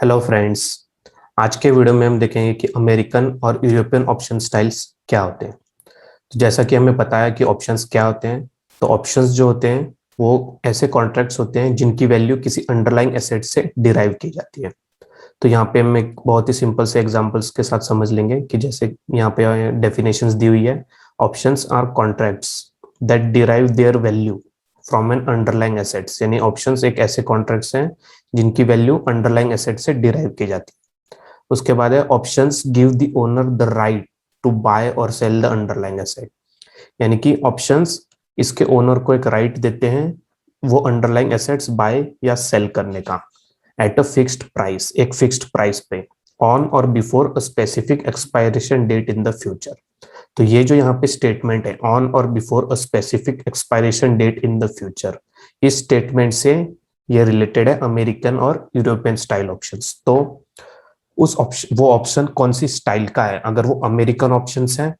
Hello friends. आज के video में हम देखेंगे कि अमेरिकन और यूरोपियन ऑप्शन स्टाइल्स क्या होते हैं। तो जैसा कि हमें पता है कि ऑप्शंस क्या होते हैं, तो ऑप्शंस जो होते हैं वो ऐसे कॉन्ट्रैक्ट्स होते हैं जिनकी वैल्यू किसी अंडरलाइंग एसेट से डिराइव की जाती है। तो यहाँ पे हम एक बहुत ही सिंपल से एग्जांपल्स के साथ समझ लेंगे कि जैसे यहाँ पे डेफिनेशंस दी हुई है। Options are contracts that derive their value from an underlying assets, यानी ऑप्शंस एक ऐसे कॉन्ट्रैक्ट्स हैं जिनकी वैल्यू अंडरलाइंग एसेट से डिराइव की जाती है। उसके बाद है options give the owner the right to buy or sell the underlying asset, यानी कि ऑप्शंस इसके ओनर को एक राइट देते हैं वो अंडरलाइंग एसेट्स बाय या सेल करने का एट अ फिक्स्ड प्राइस, एक फिक्स्ड प्राइस पे, on or before a specific expiration date in the future. तो ये जो यहाँ पे स्टेटमेंट है on or before a specific expiration date in the future, इस स्टेटमेंट से ये रिलेटेड है अमेरिकन और यूरोपियन स्टाइल ऑप्शंस। तो उस ऑप्शन वो ऑप्शन कौन सी स्टाइल का है, अगर वो अमेरिकन ऑप्शंस है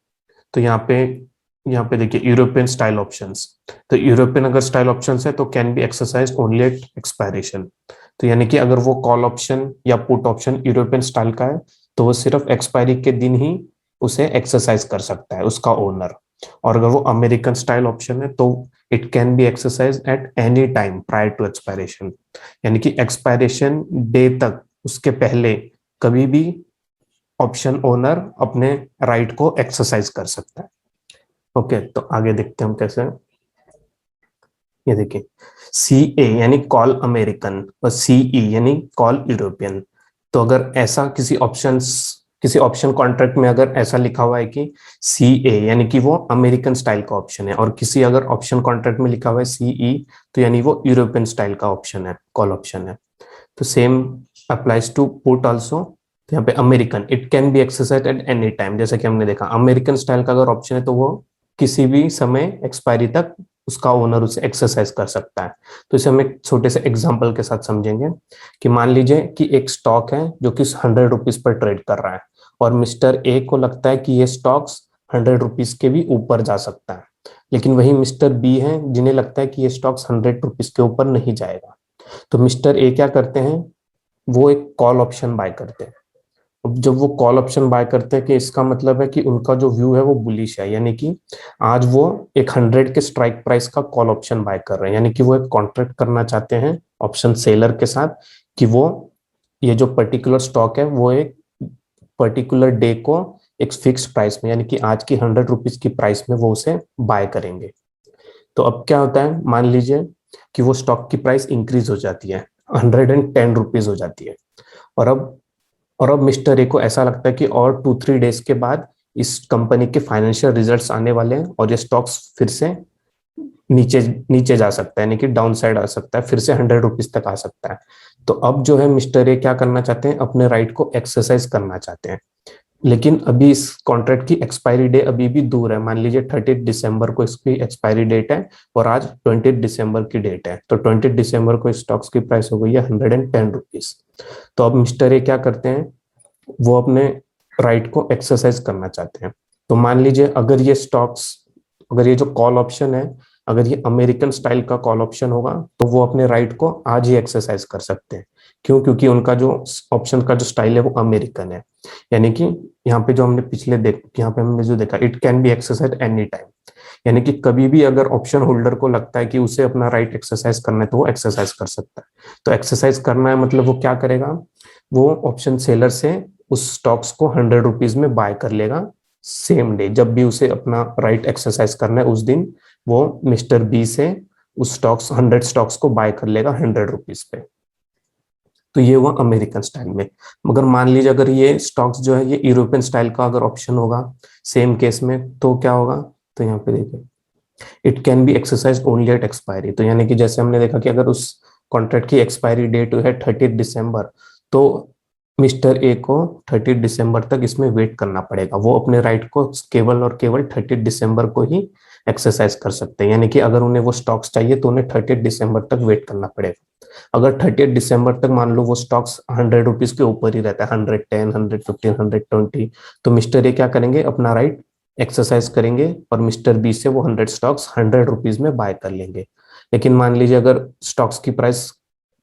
तो यहाँ पे देखिए यूरोपियन स्टाइल ऑप्शंस। तो यूरोपियन अगर स्टाइल ऑप्शंस है तो can be exercise only at expiration. तो यानी कि अगर वो कॉल ऑप्शन या पुट ऑप्शन यूरोपियन स्टाइल का है तो वो सिर्फ एक्सपायरी के दिन ही उसे एक्सरसाइज कर सकता है उसका ओनर। और अगर वो अमेरिकन स्टाइल ऑप्शन है तो it can be exercise at any time prior to expiration, यानी कि एक्सपायरेशन डे तक उसके पहले कभी भी ऑप्शन ओनर अपने राइट को एक्सरसाइज कर सकता है। ओके, तो आगे देखते हैं हम कैसे। ये देखिए, सी ए यानी कॉल अमेरिकन और सीई यानी कॉल यूरोपियन। तो अगर ऐसा किसी ऑप्शन कॉन्ट्रैक्ट में अगर ऐसा लिखा हुआ है कि सी ए यानी कि वो अमेरिकन स्टाइल का ऑप्शन है, और किसी अगर ऑप्शन कॉन्ट्रैक्ट में लिखा हुआ है सीई तो यानी वो यूरोपियन स्टाइल का ऑप्शन है, कॉल ऑप्शन है। तो same applies to put also. तो यहाँ पे American it can be exercise at any time, जैसा कि हमने देखा अमेरिकन स्टाइल का अगर ऑप्शन है तो वो किसी भी समय एक्सपायरी तक उसका ओनर उसे एक्सरसाइज कर सकता है। तो इसे हम एक छोटे से एग्जांपल के साथ समझेंगे कि मान लीजिए कि एक स्टॉक है जो कि 100 रुपीज पर ट्रेड कर रहा है, और मिस्टर ए को लगता है कि ये स्टॉक्स 100 रुपीज के भी ऊपर जा सकता है, लेकिन वही मिस्टर बी है जिन्हें लगता है कि ये स्टॉक्स 100 रुपीज के ऊपर नहीं जाएगा। तो मिस्टर ए क्या करते हैं, वो एक कॉल ऑप्शन बाय करते हैं। अब जब वो कॉल ऑप्शन बाय करते हैं कि इसका मतलब है कि उनका जो व्यू है वो बुलिश है, यानी कि आज वो एक 100 के स्ट्राइक प्राइस का कॉल ऑप्शन बाय कर रहे हैं, यानी कि वो एक कॉन्ट्रैक्ट करना चाहते हैं ऑप्शन सेलर के साथ कि वो ये जो पर्टिकुलर स्टॉक है वो एक पर्टिकुलर डे को एक फिक्स प्राइस में, यानी कि आज की 100 रुपीज की प्राइस में वो उसे बाय करेंगे। तो अब क्या होता है, मान लीजिए कि वो स्टॉक की प्राइस इंक्रीज हो जाती है, 110 रुपीज हो जाती है। और अब मिस्टर ए को ऐसा लगता है कि और 2-3 डेज के बाद इस कंपनी के फाइनेंशियल रिजल्ट्स आने वाले हैं और ये स्टॉक्स फिर से नीचे नीचे जा सकता है, यानी कि डाउन साइड आ सकता है, फिर से 100 रुपीज तक आ सकता है। तो अब जो है मिस्टर ए क्या करना चाहते हैं, अपने राइट को एक्सरसाइज करना चाहते हैं। लेकिन अभी इस कॉन्ट्रैक्ट की एक्सपायरी डे अभी भी दूर है, मान लीजिए 30 दिसंबर को इसकी एक्सपायरी डेट है और आज 20 दिसंबर की डेट है, तो 20 दिसंबर को स्टॉक्स की प्राइस हो गई है 110 रुपीज। तो अब मिस्टर ए क्या करते हैं, वो अपने राइट को एक्सरसाइज करना चाहते हैं। तो मान लीजिए अगर ये जो कॉल ऑप्शन है, अगर ये अमेरिकन स्टाइल का कॉल ऑप्शन होगा तो वो अपने राइट को आज ही एक्सरसाइज कर सकते हैं। क्यों? क्योंकि उनका जो ऑप्शन का जो स्टाइल है वो अमेरिकन है, यानी कि यहाँ पे जो हमने यहाँ पे हमने जो देखा it can be exercise any time, यानी कि कभी भी अगर ऑप्शन होल्डर को लगता है कि उसे अपना राइट एक्सरसाइज करना है तो वो एक्सरसाइज कर सकता है। तो एक्सरसाइज करना है मतलब वो क्या करेगा, वो ऑप्शन सेलर से उस स्टॉक्स को 100 रुपीज में बाय कर लेगा सेम डे, जब भी उसे अपना राइट एक्सरसाइज करना है उस दिन वो मिस्टर बी से उस स्टॉक्स 100 स्टॉक्स को बाय कर लेगा 100 रुपीज पे। तो ये हुआ अमेरिकन स्टाइल में। मगर मान लीजिए अगर ये स्टॉक्स जो है ये यूरोपियन स्टाइल का अगर ऑप्शन होगा सेम केस में तो क्या होगा, तो यहाँ पे देखिए it can be exercise only at expiry. तो यानी कि जैसे हमने देखा कि अगर उस कॉन्ट्रैक्ट की एक्सपायरी डेट है 30 दिसंबर, तो मिस्टर ए को 30 दिसंबर तक इसमें वेट करना पड़ेगा, वो अपने राइट को केवल और केवल 30 दिसंबर को ही एक्सरसाइज कर सकते हैं, यानी कि अगर उन्हें वो स्टॉक्स चाहिए तो उन्हें 30 दिसंबर तक वेट करना पड़ेगा। अगर 30 दिसंबर तक मान लो वो स्टॉक्स 100 रुपीज के ऊपर ही रहता है, 110, 115, 120, तो मिस्टर ए क्या करेंगे, अपना राइट एक्सरसाइज करेंगे और मिस्टर बी से वो 100 स्टॉक्स 100 रुपीज में बाय कर लेंगे। लेकिन मान लीजिए अगर स्टॉक्स की प्राइस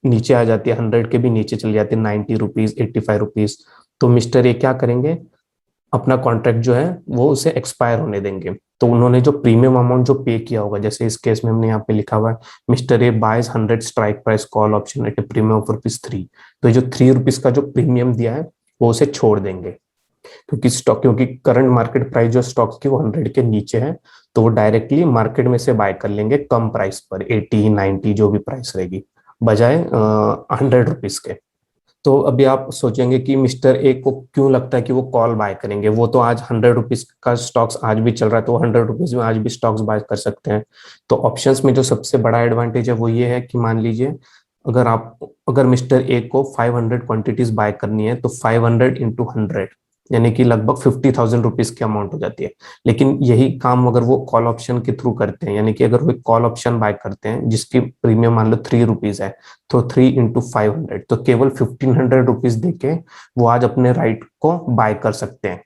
नीचे आ जाती है, 100 के भी नीचे चली जाती है, 90 रुपीज, 85 रुपीज, तो मिस्टर ए क्या करेंगे, अपना कॉन्ट्रैक्ट जो है वो उसे एक्सपायर होने देंगे। तो उन्होंने जो प्रीमियम अमाउंट जो पे किया होगा, जैसे इस केस में हमने यहाँ पे लिखा हुआ है mister A buys 100 strike price call option at a premium of ₹3, तो ये जो ₹3 का जो प्रीमियम दिया है वो उसे छोड़ देंगे, क्योंकि स्टॉक, क्योंकि करंट मार्केट प्राइस जो स्टॉक की वो 100 के नीचे है, तो वो डायरेक्टली मार्केट में से बाय कर लेंगे कम प्राइस पर, 80, 90 जो भी प्राइस रहेगी, बजाय 100 रुपीज के। तो अभी आप सोचेंगे कि मिस्टर ए को क्यों लगता है कि वो कॉल बाय करेंगे, वो तो आज 100 रुपीज का स्टॉक्स आज भी चल रहा है, तो 100 रुपीज में आज भी स्टॉक्स बाय कर सकते हैं। तो ऑप्शंस में जो सबसे बड़ा एडवांटेज है वो ये है कि मान लीजिए अगर मिस्टर ए को 500 क्वांटिटीज बाय करनी है, तो 500 इंटू 100 यानी कि लगभग 50,000 रुपीज की अमाउंट हो जाती है। लेकिन यही काम अगर वो कॉल ऑप्शन के थ्रू करते हैं, यानी कि अगर वो कॉल ऑप्शन बाय करते हैं जिसकी प्रीमियम मान लो ₹3 है, तो 3 इंटू 500, तो केवल 1500 रुपीज देके वो आज अपने राइट को बाय कर सकते हैं।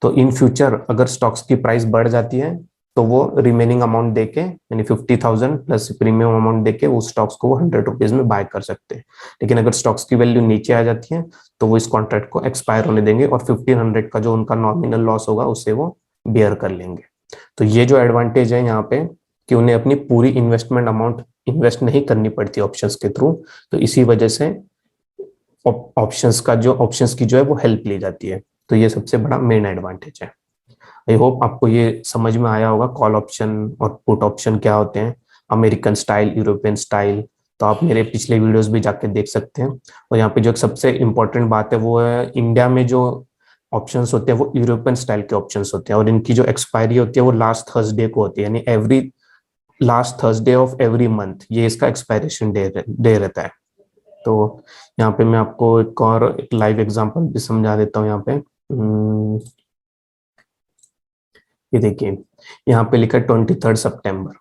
तो इन फ्यूचर अगर स्टॉक्स की प्राइस बढ़ जाती है, तो वो रिमेनिंग अमाउंट देके, यानी 50,000 प्लस प्रीमियम अमाउंट देके वो स्टॉक्स को वो 100 रुपीज में बाय कर सकते हैं। लेकिन अगर स्टॉक्स की वैल्यू नीचे आ जाती है, तो वो इस कॉन्ट्रैक्ट को एक्सपायर होने देंगे और 1500 का जो उनका नॉमिनल लॉस होगा उसे वो बियर कर लेंगे। तो ये जो एडवांटेज है यहाँ पे, कि उन्हें अपनी पूरी इन्वेस्टमेंट अमाउंट इन्वेस्ट नहीं करनी पड़ती ऑप्शंस के थ्रू, तो इसी वजह से ऑप्शंस की जो है वो हेल्प ली जाती है। तो ये सबसे बड़ा मेन एडवांटेज है। आई होप आपको ये समझ में आया होगा कॉल ऑप्शन और पुट ऑप्शन क्या होते हैं, अमेरिकन स्टाइल, यूरोपियन स्टाइल। तो आप मेरे पिछले वीडियोस भी जाके देख सकते हैं। और यहाँ पे जो सबसे इम्पोर्टेंट बात है वो है, इंडिया में जो ऑप्शंस होते हैं वो यूरोपियन स्टाइल के ऑप्शंस होते हैं, और इनकी जो एक्सपायरी होती है वो लास्ट थर्सडे को होती है, यानी every last Thursday of every month ये इसका एक्सपायरेशन डे रहता है। तो यहाँ पे मैं आपको एक लाइव एग्जांपल भी समझा देता हूँ। यहाँ पे ये देखिए, यहाँ पे लिखा है 23 सितंबर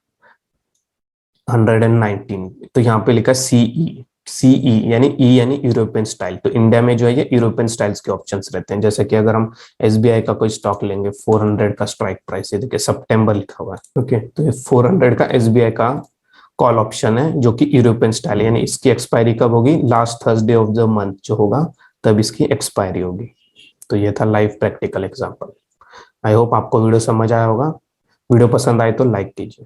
119, तो यहाँ पे लिखा सीई यानी यानी यूरोपियन स्टाइल। तो इंडिया में जो है ये यूरोपियन स्टाइल्स के ऑप्शंस रहते हैं। जैसे कि अगर हम एसबीआई का कोई स्टॉक लेंगे, 400 का स्ट्राइक प्राइस, ये देखिए सितंबर लिखा हुआ है, ओके, तो ये 400 का एसबीआई का कॉल ऑप्शन है जो कि यूरोपियन स्टाइल है, यानी इसकी एक्सपायरी कब होगी, last Thursday of the month जो होगा तब इसकी एक्सपायरी होगी। तो ये था live practical example. I hope आपको वीडियो समझ आया होगा। वीडियो पसंद आए तो लाइक कीजिए।